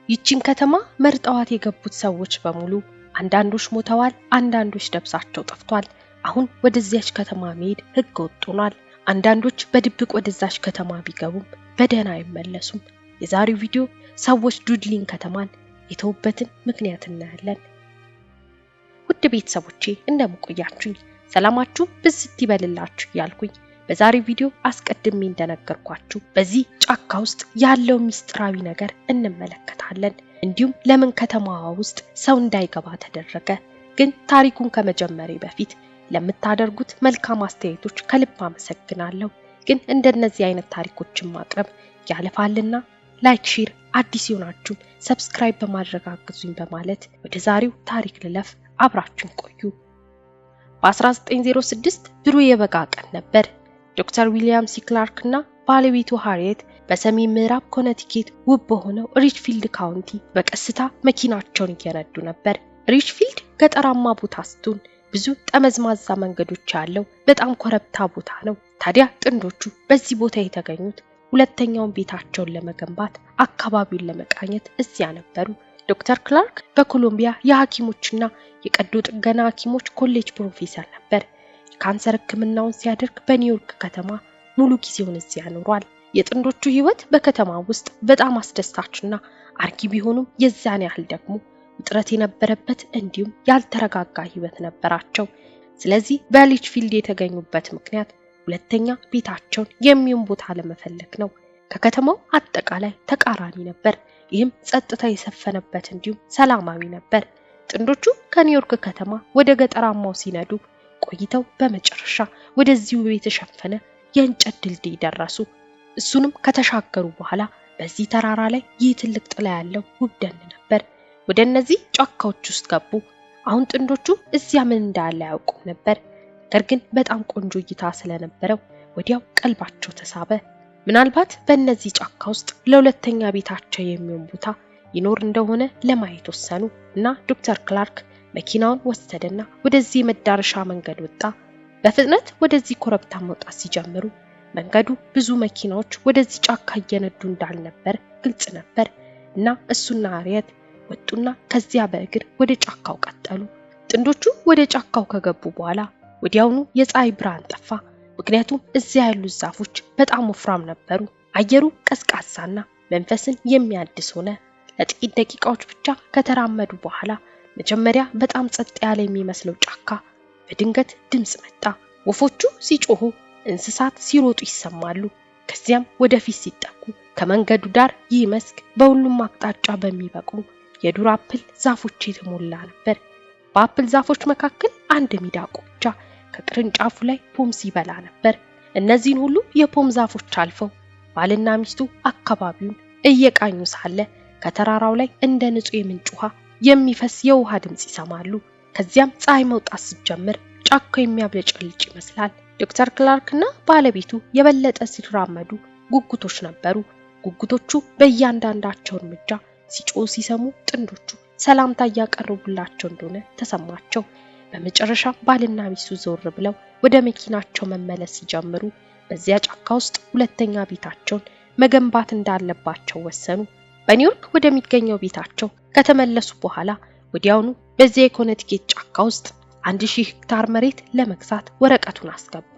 ይቺን ከተማ መርጠዋት የገቡት ሰዎች በሙሉ አንዳንዶች ሞተዋል፣ አንዳንዶች ደብዛቸው ጠፍቷል። አሁን ወደዚያች ከተማ መሄድ ህገ ወጥ ሆኗል። አንዳንዶች በድብቅ ወደዛች ከተማ ቢገቡም በደህና አይመለሱም። የዛሬው ቪዲዮ ሰዎች ዱድሊን ከተማን የተውበትን ምክንያት እናያለን። ውድ ቤተሰቦቼ እንደምቆያችሁኝ ሰላማችሁ ብዝት ይበልላችሁ ያልኩኝ በዛሬው ቪዲዮ አስቀድሜ እንደነገርኳችሁ በዚህ ጫካ ውስጥ ያለው ሚስጥራዊ ነገር እንመለከታለን። እንዲሁም ለምን ከተማዋ ውስጥ ሰው እንዳይገባ ተደረገ። ግን ታሪኩን ከመጀመሬ በፊት ለምታደርጉት መልካም አስተያየቶች ከልብ አመሰግናለሁ። ግን እንደነዚህ አይነት ታሪኮችን ማቅረብ ያለፋልና ላይክ፣ ሼር፣ አዲስ ይሆናችሁ ሰብስክራይብ በማድረግ አግዙኝ በማለት ወደ ዛሬው ታሪክ ልለፍ። አብራችሁን ቆዩ። በ1906 ብሩህ የበጋ ቀን ነበር። ዶክተር ዊሊያም ሲ ክላርክ እና ባለቤቱ ሃሪየት በሰሜን ምዕራብ ኮነቲኬት ውብ በሆነው ሪችፊልድ ካውንቲ በቀስታ መኪናቸውን እየነዱ ነበር። ሪችፊልድ ገጠራማ ቦታ ስትሆን ብዙ ጠመዝማዛ መንገዶች ያለው በጣም ኮረብታ ቦታ ነው። ታዲያ ጥንዶቹ በዚህ ቦታ የተገኙት ሁለተኛውን ቤታቸውን ለመገንባት አካባቢውን ለመቃኘት እዚያ ነበሩ። ዶክተር ክላርክ በኮሎምቢያ የሐኪሞችና የቀዶ ጥገና ሐኪሞች ኮሌጅ ፕሮፌሰር ነበር። የካንሰር ሕክምናውን ሲያደርግ በኒውዮርክ ከተማ ሙሉ ጊዜውን እዚያ ኖሯል። የጥንዶቹ ህይወት በከተማ ውስጥ በጣም አስደሳችና አርኪ ቢሆኑም የዛን ያህል ደግሞ ውጥረት የነበረበት እንዲሁም ያልተረጋጋ ህይወት ነበራቸው። ስለዚህ በሪችፊልድ የተገኙበት ምክንያት ሁለተኛ ቤታቸውን የሚሆን ቦታ ለመፈለግ ነው። ከከተማው አጠቃላይ ተቃራኒ ነበር። ይህም ጸጥታ የሰፈነበት እንዲሁም ሰላማዊ ነበር። ጥንዶቹ ከኒውዮርክ ከተማ ወደ ገጠራማው ሲነዱ ቆይተው በመጨረሻ ወደዚሁ የተሸፈነ የእንጨት ድልድይ ደረሱ። እሱንም ከተሻገሩ በኋላ በዚህ ተራራ ላይ ይህ ትልቅ ጥላ ያለው ውብ ደን ነበር። ወደ እነዚህ ጫካዎች ውስጥ ገቡ። አሁን ጥንዶቹ እዚያ ምን እንዳለ አያውቁም ነበር። ነገር ግን በጣም ቆንጆ እይታ ስለነበረው ወዲያው ቀልባቸው ተሳበ። ምናልባት በእነዚህ ጫካ ውስጥ ለሁለተኛ ቤታቸው የሚሆን ቦታ ይኖር እንደሆነ ለማየት ወሰኑ እና ዶክተር ክላርክ መኪናውን ወሰደና ወደዚህ መዳረሻ መንገድ ወጣ። በፍጥነት ወደዚህ ኮረብታ መውጣት ሲጀምሩ መንገዱ ብዙ መኪናዎች ወደዚህ ጫካ እየነዱ እንዳልነበር ግልጽ ነበር እና እሱና ሃሪየት ወጡና ከዚያ በእግር ወደ ጫካው ቀጠሉ። ጥንዶቹ ወደ ጫካው ከገቡ በኋላ ወዲያውኑ የፀሐይ ብርሃን ጠፋ። ምክንያቱም እዚያ ያሉት ዛፎች በጣም ወፍራም ነበሩ። አየሩ ቀዝቃዛና መንፈስን የሚያድስ ሆነ። ለጥቂት ደቂቃዎች ብቻ ከተራመዱ በኋላ መጀመሪያ በጣም ጸጥ ያለ የሚመስለው ጫካ በድንገት ድምጽ መጣ። ወፎቹ ሲጮሁ፣ እንስሳት ሲሮጡ ይሰማሉ። ከዚያም ወደፊት ሲጠጉ ከመንገዱ ዳር ይህ መስክ በሁሉም አቅጣጫ በሚበቅሉ የዱር አፕል ዛፎች የተሞላ ነበር። በአፕል ዛፎች መካከል አንድ ሚዳቆ ብቻ ከቅርንጫፉ ላይ ፖም ሲበላ ነበር። እነዚህን ሁሉ የፖም ዛፎች አልፈው ባልና ሚስቱ አካባቢውን እየቃኙ ሳለ ከተራራው ላይ እንደ ንጹህ የምንጭ ውሃ የሚፈስ የውሃ ድምጽ ይሰማሉ። ከዚያም ፀሐይ መውጣት ስትጀምር ጫካው የሚያብለጨልጭ ይመስላል። ዶክተር ክላርክ እና ባለቤቱ የበለጠ ሲራመዱ ጉጉቶች ነበሩ። ጉጉቶቹ በእያንዳንዳቸው እርምጃ ሲጮሁ ሲሰሙ ጥንዶቹ ሰላምታ እያቀረቡላቸው እንደሆነ ተሰማቸው። በመጨረሻ ባልና ሚስቱ ዞር ብለው ወደ መኪናቸው መመለስ ሲጀምሩ በዚያ ጫካ ውስጥ ሁለተኛ ቤታቸውን መገንባት እንዳለባቸው ወሰኑ። በኒውዮርክ ወደሚገኘው ቤታቸው ከተመለሱ በኋላ ወዲያውኑ በዚያ የኮነቲኬት ጫካ ውስጥ 1000 ሄክታር መሬት ለመግዛት ወረቀቱን አስገቡ።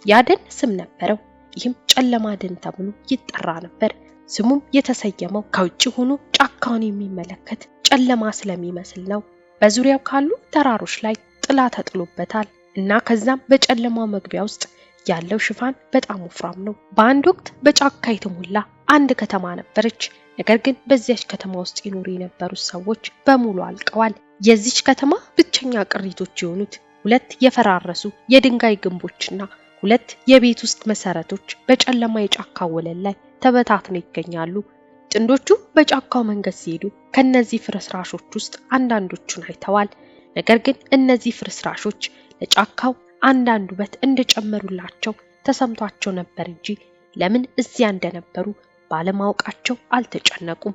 ያ ደን ስም ነበረው። ይህም ጨለማ ደን ተብሎ ይጠራ ነበር። ስሙም የተሰየመው ከውጭ ሆኖ ጫካውን የሚመለከት ጨለማ ስለሚመስል ነው። በዙሪያው ካሉ ተራሮች ላይ ጥላ ተጥሎበታል እና ከዛም በጨለማው መግቢያ ውስጥ ያለው ሽፋን በጣም ወፍራም ነው። በአንድ ወቅት በጫካ የተሞላ አንድ ከተማ ነበረች። ነገር ግን በዚያች ከተማ ውስጥ ይኖሩ የነበሩት ሰዎች በሙሉ አልቀዋል። የዚች ከተማ ብቸኛ ቅሪቶች የሆኑት 2 የፈራረሱ የድንጋይ ግንቦችና 2 የቤት ውስጥ መሰረቶች በጨለማ የጫካ ወለል ላይ ተበታትነው ይገኛሉ። ጥንዶቹ በጫካው መንገድ ሲሄዱ ከነዚህ ፍርስራሾች ውስጥ አንዳንዶቹን አይተዋል። ነገር ግን እነዚህ ፍርስራሾች ለጫካው አንዳንድ ውበት እንደጨመሩላቸው ተሰምቷቸው ነበር እንጂ ለምን እዚያ እንደነበሩ ባለማወቃቸው አልተጨነቁም።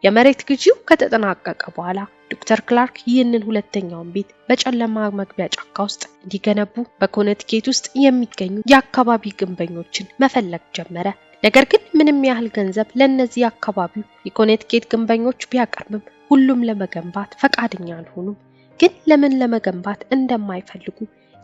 የመሬት ግዢው ከተጠናቀቀ በኋላ ዶክተር ክላርክ ይህንን ሁለተኛውን ቤት በጨለማ መግቢያ ጫካ ውስጥ እንዲገነቡ በኮነቲኬት ውስጥ የሚገኙ የአካባቢ ግንበኞችን መፈለግ ጀመረ። ነገር ግን ምንም ያህል ገንዘብ ለነዚህ አካባቢው የኮኔቲኬት ግንበኞች ቢያቀርብም ሁሉም ለመገንባት ፈቃደኛ አልሆኑም። ግን ለምን ለመገንባት እንደማይፈልጉ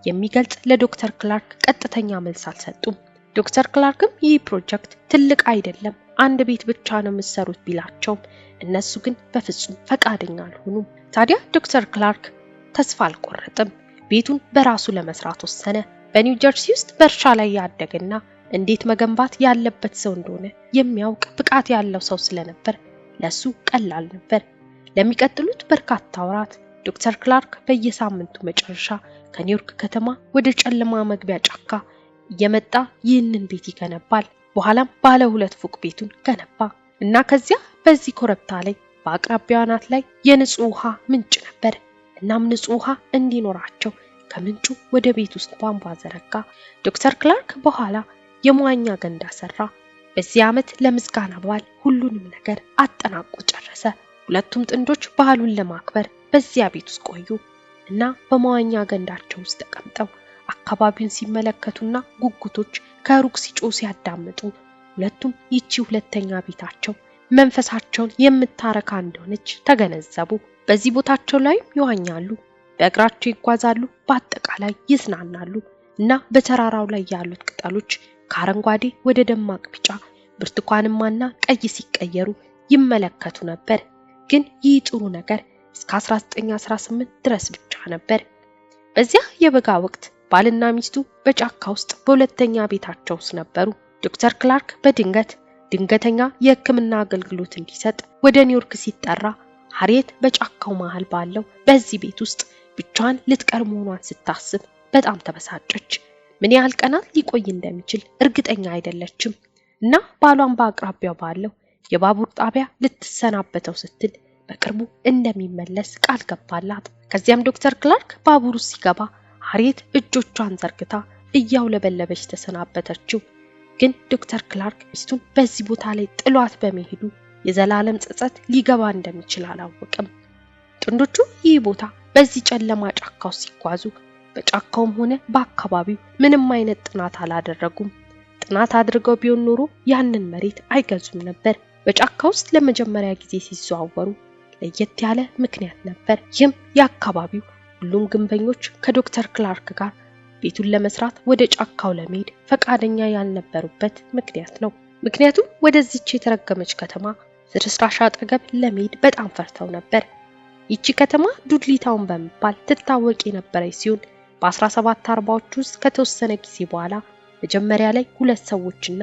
የሚገልጽ ለዶክተር ክላርክ ቀጥተኛ መልስ አልሰጡም። ዶክተር ክላርክም ይህ ፕሮጀክት ትልቅ አይደለም፣ አንድ ቤት ብቻ ነው የምትሰሩት ቢላቸውም እነሱ ግን በፍጹም ፈቃደኛ አልሆኑም። ታዲያ ዶክተር ክላርክ ተስፋ አልቆረጠም። ቤቱን በራሱ ለመስራት ወሰነ። በኒው ጀርሲ ውስጥ በእርሻ ላይ ያደገና እንዴት መገንባት ያለበት ሰው እንደሆነ የሚያውቅ ብቃት ያለው ሰው ስለነበር ለሱ ቀላል ነበር። ለሚቀጥሉት በርካታ ወራት ዶክተር ክላርክ በየሳምንቱ መጨረሻ ከኒውዮርክ ከተማ ወደ ጨለማ መግቢያ ጫካ እየመጣ ይህንን ቤት ይገነባል። በኋላም ባለ 2 ፎቅ ቤቱን ገነባ እና ከዚያ በዚህ ኮረብታ ላይ በአቅራቢያው አናት ላይ የንጹህ ውሃ ምንጭ ነበር። እናም ንጹህ ውሃ እንዲኖራቸው ከምንጩ ወደ ቤት ውስጥ ቧንቧ ዘረጋ። ዶክተር ክላርክ በኋላ የመዋኛ ገንዳ ሰራ። በዚህ ዓመት ለምስጋና በዓል ሁሉንም ነገር አጠናቆ ጨረሰ። ሁለቱም ጥንዶች በዓሉን ለማክበር በዚያ ቤት ውስጥ ቆዩ እና በመዋኛ ገንዳቸው ውስጥ ተቀምጠው አካባቢውን ሲመለከቱና ጉጉቶች ከሩቅ ሲጮህ ሲያዳምጡ ሁለቱም ይቺ ሁለተኛ ቤታቸው መንፈሳቸውን የምታረካ እንደሆነች ተገነዘቡ። በዚህ ቦታቸው ላይ ይዋኛሉ፣ በእግራቸው ይጓዛሉ፣ በአጠቃላይ ይዝናናሉ እና በተራራው ላይ ያሉት ቅጠሎች ከአረንጓዴ ወደ ደማቅ ቢጫ፣ ብርቱካንማና ቀይ ሲቀየሩ ይመለከቱ ነበር። ግን ይህ ጥሩ ነገር እስከ 1918 ድረስ ብቻ ነበር። በዚያ የበጋ ወቅት ባልና ሚስቱ በጫካ ውስጥ በሁለተኛ ቤታቸው ውስጥ ነበሩ። ዶክተር ክላርክ ድንገተኛ የሕክምና አገልግሎት እንዲሰጥ ወደ ኒውዮርክ ሲጠራ ሃሪየት በጫካው መሃል ባለው በዚህ ቤት ውስጥ ብቻዋን ልትቀር መሆኗን ስታስብ በጣም ተበሳጨች። ምን ያህል ቀናት ሊቆይ እንደሚችል እርግጠኛ አይደለችም እና ባሏን በአቅራቢያው ባለው የባቡር ጣቢያ ልትሰናበተው ስትል በቅርቡ እንደሚመለስ ቃል ገባላት። ከዚያም ዶክተር ክላርክ ባቡሩ ሲገባ ሃሪየት እጆቿን ዘርግታ እያውለበለበች ተሰናበተችው። ግን ዶክተር ክላርክ ሚስቱን በዚህ ቦታ ላይ ጥሏት በመሄዱ የዘላለም ጸጸት ሊገባ እንደሚችል አላወቅም። ጥንዶቹ ይህ ቦታ በዚህ ጨለማ ጫካው ሲጓዙ በጫካውም ሆነ በአካባቢው ምንም አይነት ጥናት አላደረጉም። ጥናት አድርገው ቢሆን ኖሮ ያንን መሬት አይገዙም ነበር። በጫካ ውስጥ ለመጀመሪያ ጊዜ ሲዘዋወሩ ለየት ያለ ምክንያት ነበር። ይህም የአካባቢው ሁሉም ግንበኞች ከዶክተር ክላርክ ጋር ቤቱን ለመስራት ወደ ጫካው ለመሄድ ፈቃደኛ ያልነበሩበት ምክንያት ነው። ምክንያቱም ወደዚች የተረገመች ከተማ ፍርስራሽ አጠገብ ለመሄድ በጣም ፈርተው ነበር። ይቺ ከተማ ዱድሊ ታውን በመባል ትታወቅ የነበረች ሲሆን በ1740ዎቹ ውስጥ ከተወሰነ ጊዜ በኋላ መጀመሪያ ላይ 2 ሰዎችና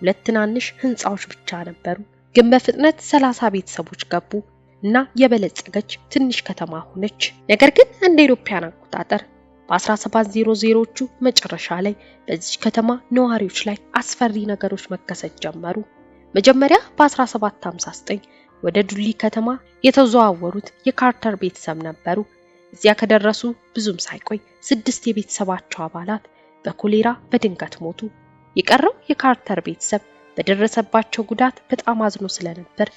2 ትናንሽ ህንጻዎች ብቻ ነበሩ። ግን በፍጥነት 30 ቤተሰቦች ገቡ እና የበለጸገች ትንሽ ከተማ ሆነች። ነገር ግን እንደ ኢሮፓያን አቆጣጠር በ1700ዎቹ መጨረሻ ላይ በዚህ ከተማ ነዋሪዎች ላይ አስፈሪ ነገሮች መከሰት ጀመሩ። መጀመሪያ በ1759 ወደ ዱድሊ ከተማ የተዘዋወሩት የካርተር ቤተሰብ ነበሩ። እዚያ ከደረሱ ብዙም ሳይቆይ 6 የቤተሰባቸው አባላት በኮሌራ በድንገት ሞቱ። የቀረው የካርተር ቤተሰብ በደረሰባቸው ጉዳት በጣም አዝኖ ስለነበር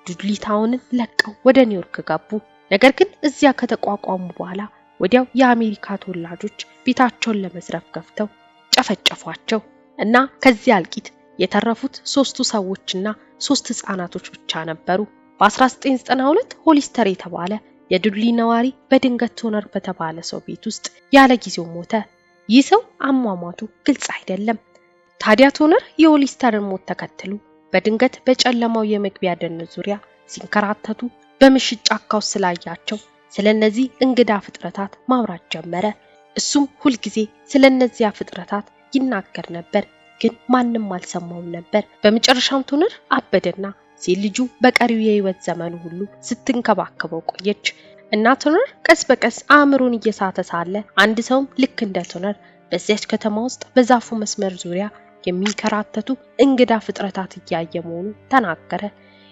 ዱድሊ ታውንን ለቀው ወደ ኒውዮርክ ገቡ። ነገር ግን እዚያ ከተቋቋሙ በኋላ ወዲያው የአሜሪካ ተወላጆች ቤታቸውን ለመዝረፍ ገፍተው ጨፈጨፏቸው እና ከዚያ አልቂት የተረፉት 3 ሰዎችና 3 ህፃናቶች ብቻ ነበሩ። በ1992 ሆሊስተር የተባለ የዱድሊ ነዋሪ በድንገት ቶነር በተባለ ሰው ቤት ውስጥ ያለ ጊዜው ሞተ። ይህ ሰው አሟሟቱ ግልጽ አይደለም። ታዲያ ቶነር የሆሊስተርን ሞት ተከትሎ በድንገት በጨለማው የመግቢያ ደን ዙሪያ ሲንከራተቱ በምሽት ጫካው ስላያቸው ስለነዚህ እንግዳ ፍጥረታት ማውራት ጀመረ። እሱም ሁልጊዜ ስለነዚያ ፍጥረታት ይናገር ነበር፣ ግን ማንም አልሰማውም ነበር። በመጨረሻም ቶነር አበደና ሴት ልጁ በቀሪው የህይወት ዘመኑ ሁሉ ስትንከባከበው ቆየች እና ቶነር ቀስ በቀስ አእምሮን እየሳተ ሳለ አንድ ሰውም ልክ እንደ ቶነር በዚያች ከተማ ውስጥ በዛፉ መስመር ዙሪያ የሚንከራተቱ እንግዳ ፍጥረታት እያየ መሆኑ ተናገረ።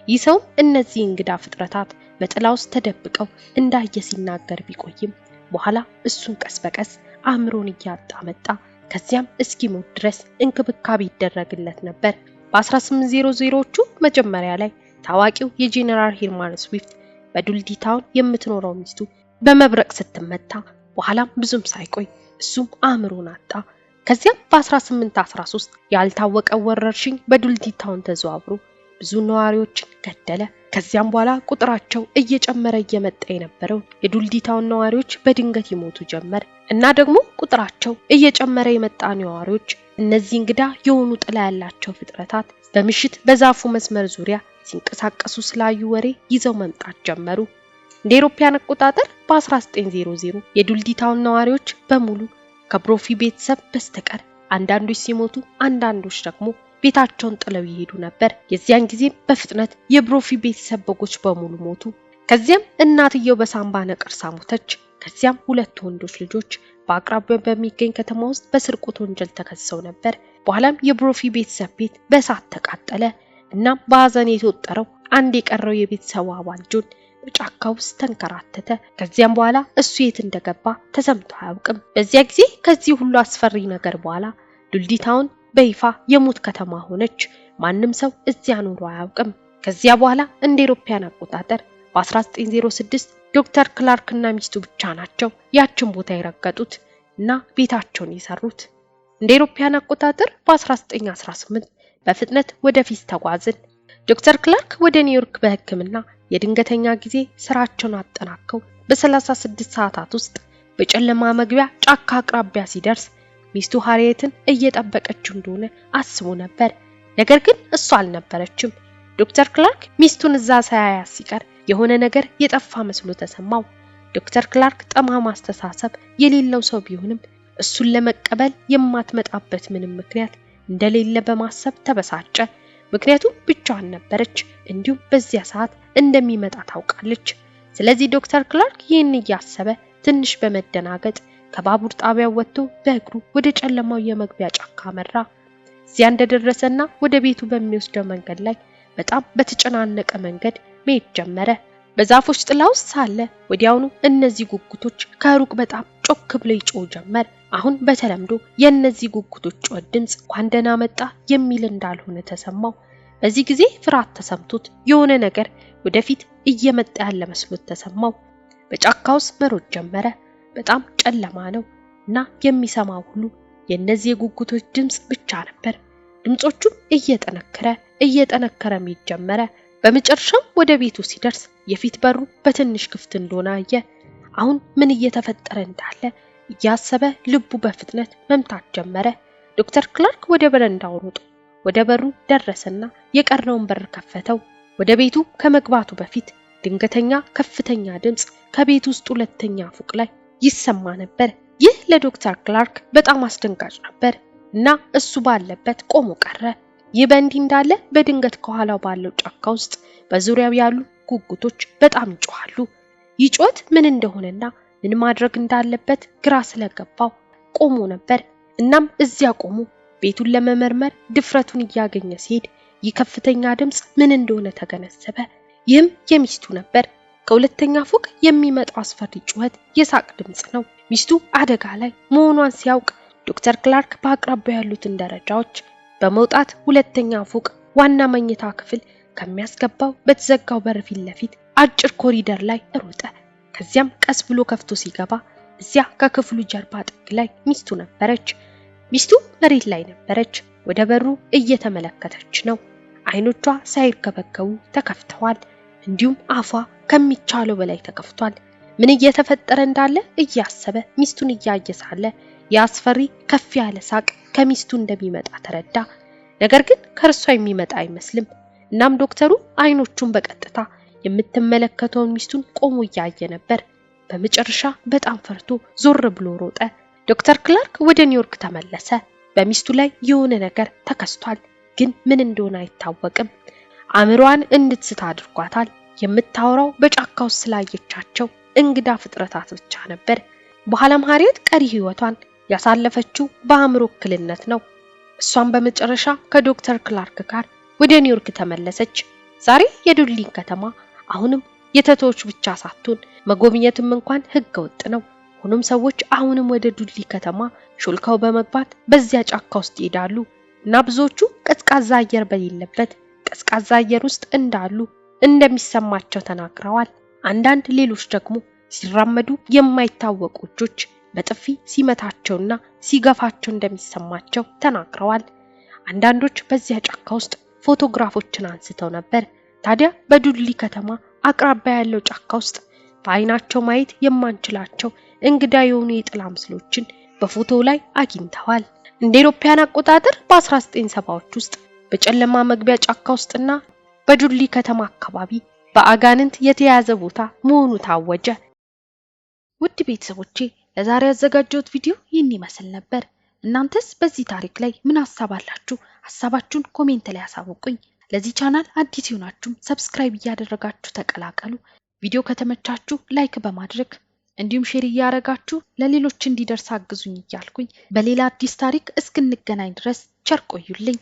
ይህ ሰው እነዚህ እንግዳ ፍጥረታት በጥላ ውስጥ ተደብቀው እንዳየ ሲናገር ቢቆይም በኋላ እሱን ቀስ በቀስ አእምሮን እያጣ መጣ። ከዚያም እስኪሞት ድረስ እንክብካቤ ይደረግለት ነበር። በ1800ዎቹ መጀመሪያ ላይ ታዋቂው የጄኔራል ሄርማን ስዊፍት በዱድሊ ታውን የምትኖረው ሚስቱ በመብረቅ ስትመታ በኋላም ብዙም ሳይቆይ እሱም አእምሮን አጣ። ከዚያም በ1813 ያልታወቀ ወረርሽኝ በዱልዲ ታውን ተዘዋውሮ ብዙ ነዋሪዎችን ገደለ። ከዚያም በኋላ ቁጥራቸው እየጨመረ እየመጣ የነበረው የዱልዲ ታውን ነዋሪዎች በድንገት ይሞቱ ጀመር እና ደግሞ ቁጥራቸው እየጨመረ የመጣ ነዋሪዎች እነዚህ እንግዳ የሆኑ ጥላ ያላቸው ፍጥረታት በምሽት በዛፉ መስመር ዙሪያ ሲንቀሳቀሱ ስላዩ ወሬ ይዘው መምጣት ጀመሩ። እንደ አውሮፓውያን አቆጣጠር በ1900 የዱልዲ ታውን ነዋሪዎች በሙሉ ከብሮፊ ቤተሰብ በስተቀር አንዳንዶች ሲሞቱ፣ አንዳንዶች ደግሞ ቤታቸውን ጥለው ይሄዱ ነበር። የዚያን ጊዜ በፍጥነት የብሮፊ ቤተሰብ በጎች በሙሉ ሞቱ። ከዚያም እናትየው በሳምባ ነቀርሳ ሞተች። ከዚያም ሁለት ወንዶች ልጆች በአቅራቢያው በሚገኝ ከተማ ውስጥ በስርቆት ወንጀል ተከሰው ነበር። በኋላም የብሮፊ ቤተሰብ ቤት በእሳት ተቃጠለ። እናም በሐዘን የተወጠረው አንድ የቀረው የቤተሰቡ አባል ጆን በጫካ ውስጥ ተንከራተተ። ከዚያም በኋላ እሱ የት እንደገባ ተሰምቶ አያውቅም። በዚያ ጊዜ ከዚህ ሁሉ አስፈሪ ነገር በኋላ ዱልዲ ታውን በይፋ የሞት ከተማ ሆነች። ማንም ሰው እዚያ ኖሮ አያውቅም። ከዚያ በኋላ እንደ አውሮፓውያን አቆጣጠር በ1906 ዶክተር ክላርክ እና ሚስቱ ብቻ ናቸው ያችን ቦታ የረገጡት እና ቤታቸውን የሰሩት። እንደ አውሮፓውያን አቆጣጠር በ1918 በፍጥነት ወደፊት ተጓዝን። ዶክተር ክላርክ ወደ ኒውዮርክ በሕክምና የድንገተኛ ጊዜ ስራቸውን አጠናቀው በ36 ሰዓታት ውስጥ በጨለማ መግቢያ ጫካ አቅራቢያ ሲደርስ ሚስቱ ሃሪየትን እየጠበቀችው እንደሆነ አስቦ ነበር። ነገር ግን እሷ አልነበረችም። ዶክተር ክላርክ ሚስቱን እዛ ሳያያት ሲቀር የሆነ ነገር የጠፋ መስሎ ተሰማው። ዶክተር ክላርክ ጠማማ አስተሳሰብ የሌለው ሰው ቢሆንም እሱን ለመቀበል የማትመጣበት ምንም ምክንያት እንደሌለ በማሰብ ተበሳጨ። ምክንያቱም ብቻዋን ነበረች፣ እንዲሁም በዚያ ሰዓት እንደሚመጣ ታውቃለች። ስለዚህ ዶክተር ክላርክ ይህን እያሰበ ትንሽ በመደናገጥ ከባቡር ጣቢያው ወጥቶ በእግሩ ወደ ጨለማው የመግቢያ ጫካ መራ። እዚያ እንደደረሰና ወደ ቤቱ በሚወስደው መንገድ ላይ በጣም በተጨናነቀ መንገድ መሄድ ጀመረ። በዛፎች ጥላ ውስጥ ሳለ ወዲያውኑ እነዚህ ጉጉቶች ከሩቅ በጣም ጮክ ብለው ይጮሁ ጀመር። አሁን በተለምዶ የእነዚህ ጉጉቶች ጮህ ድምጽ እንኳን ደህና መጣ የሚል እንዳልሆነ ተሰማው። በዚህ ጊዜ ፍርሃት ተሰምቶት የሆነ ነገር ወደፊት እየመጣ ያለ መስሎት ተሰማው። በጫካ ውስጥ መሮጥ ጀመረ። በጣም ጨለማ ነው እና የሚሰማው ሁሉ የእነዚህ የጉጉቶች ድምጽ ብቻ ነበር። ድምጾቹም እየጠነከረ መሄድ ጀመረ። በመጨረሻም ወደ ቤቱ ሲደርስ የፊት በሩ በትንሽ ክፍት እንደሆነ አየ። አሁን ምን እየተፈጠረ እንዳለ እያሰበ ልቡ በፍጥነት መምታት ጀመረ። ዶክተር ክላርክ ወደ በረንዳው ሮጦ ወደ በሩ ደረሰና የቀረውን በር ከፈተው። ወደ ቤቱ ከመግባቱ በፊት ድንገተኛ ከፍተኛ ድምጽ ከቤት ውስጥ ሁለተኛ ፎቅ ላይ ይሰማ ነበር። ይህ ለዶክተር ክላርክ በጣም አስደንጋጭ ነበር እና እሱ ባለበት ቆሞ ቀረ። ይህ በእንዲህ እንዳለ በድንገት ከኋላው ባለው ጫካ ውስጥ በዙሪያው ያሉ ጉጉቶች በጣም ይጮሃሉ። ይህ ጩኸት ምን እንደሆነና ምን ማድረግ እንዳለበት ግራ ስለገባው ቆሞ ነበር። እናም እዚያ ቆሞ ቤቱን ለመመርመር ድፍረቱን እያገኘ ሲሄድ ይህ ከፍተኛ ድምጽ ምን እንደሆነ ተገነዘበ። ይህም የሚስቱ ነበር። ከሁለተኛ ፎቅ የሚመጣው አስፈሪ ጩኸት የሳቅ ድምጽ ነው። ሚስቱ አደጋ ላይ መሆኗን ሲያውቅ ዶክተር ክላርክ በአቅራቢያው ያሉትን ደረጃዎች በመውጣት ሁለተኛ ፎቅ ዋና መኝታ ክፍል ከሚያስገባው በተዘጋው በር ፊት ለፊት አጭር ኮሪደር ላይ ሮጠ። ከዚያም ቀስ ብሎ ከፍቶ ሲገባ እዚያ ከክፍሉ ጀርባ ጥግ ላይ ሚስቱ ነበረች። ሚስቱ መሬት ላይ ነበረች። ወደ በሩ እየተመለከተች ነው። አይኖቿ ሳይርከበከቡ ተከፍተዋል። እንዲሁም አፏ ከሚቻለው በላይ ተከፍቷል። ምን እየተፈጠረ እንዳለ እያሰበ ሚስቱን እያየ ሳለ ያስፈሪ ከፍ ያለ ሳቅ ከሚስቱ እንደሚመጣ ተረዳ። ነገር ግን ከርሷ የሚመጣ አይመስልም። እናም ዶክተሩ አይኖቹን በቀጥታ የምትመለከተውን ሚስቱን ቆሞ እያየ ነበር። በመጨረሻ በጣም ፈርቶ ዞር ብሎ ሮጠ። ዶክተር ክላርክ ወደ ኒውዮርክ ተመለሰ። በሚስቱ ላይ የሆነ ነገር ተከስቷል፣ ግን ምን እንደሆነ አይታወቅም። አእምሮዋን እንድትስት አድርጓታል። የምታወራው በጫካ ውስጥ ስላየቻቸው እንግዳ ፍጥረታት ብቻ ነበር። በኋላም ሃሪየት ቀሪ ህይወቷን ያሳለፈችው በአእምሮ እክልነት ነው። እሷም በመጨረሻ ከዶክተር ክላርክ ጋር ወደ ኒውዮርክ ተመለሰች። ዛሬ የዱድሊን ከተማ አሁንም የተተዎች ብቻ ሳትሆን መጎብኘትም እንኳን ህገ ወጥ ነው። ሆኖም ሰዎች አሁንም ወደ ዱድሊ ከተማ ሾልከው በመግባት በዚያ ጫካ ውስጥ ይሄዳሉ እና ብዙዎቹ ቀዝቃዛ አየር በሌለበት ቀዝቃዛ አየር ውስጥ እንዳሉ እንደሚሰማቸው ተናግረዋል። አንዳንድ ሌሎች ደግሞ ሲራመዱ የማይታወቁ እጆች በጥፊ ሲመታቸውና ሲገፋቸው እንደሚሰማቸው ተናግረዋል። አንዳንዶች በዚያ ጫካ ውስጥ ፎቶግራፎችን አንስተው ነበር። ታዲያ በዱሊ ከተማ አቅራቢያ ያለው ጫካ ውስጥ በአይናቸው ማየት የማንችላቸው እንግዳ የሆኑ የጥላ ምስሎችን በፎቶው ላይ አግኝተዋል። እንደ አውሮፓውያን አቆጣጠር በ1970ዎች ውስጥ በጨለማ መግቢያ ጫካ ውስጥና በዱሊ ከተማ አካባቢ በአጋንንት የተያዘ ቦታ መሆኑ ታወጀ። ውድ ቤተሰቦቼ ለዛሬ ያዘጋጀሁት ቪዲዮ ይህን ይመስል ነበር። እናንተስ በዚህ ታሪክ ላይ ምን ሐሳብ አላችሁ? ሐሳባችሁን ኮሜንት ላይ አሳውቁኝ። ለዚህ ቻናል አዲስ ሆናችሁ ሰብስክራይብ እያደረጋችሁ ተቀላቀሉ። ቪዲዮ ከተመቻችሁ ላይክ በማድረግ እንዲሁም ሼር እያደረጋችሁ ለሌሎች እንዲደርስ አግዙኝ እያልኩኝ በሌላ አዲስ ታሪክ እስክንገናኝ ድረስ ቸር ቆዩልኝ።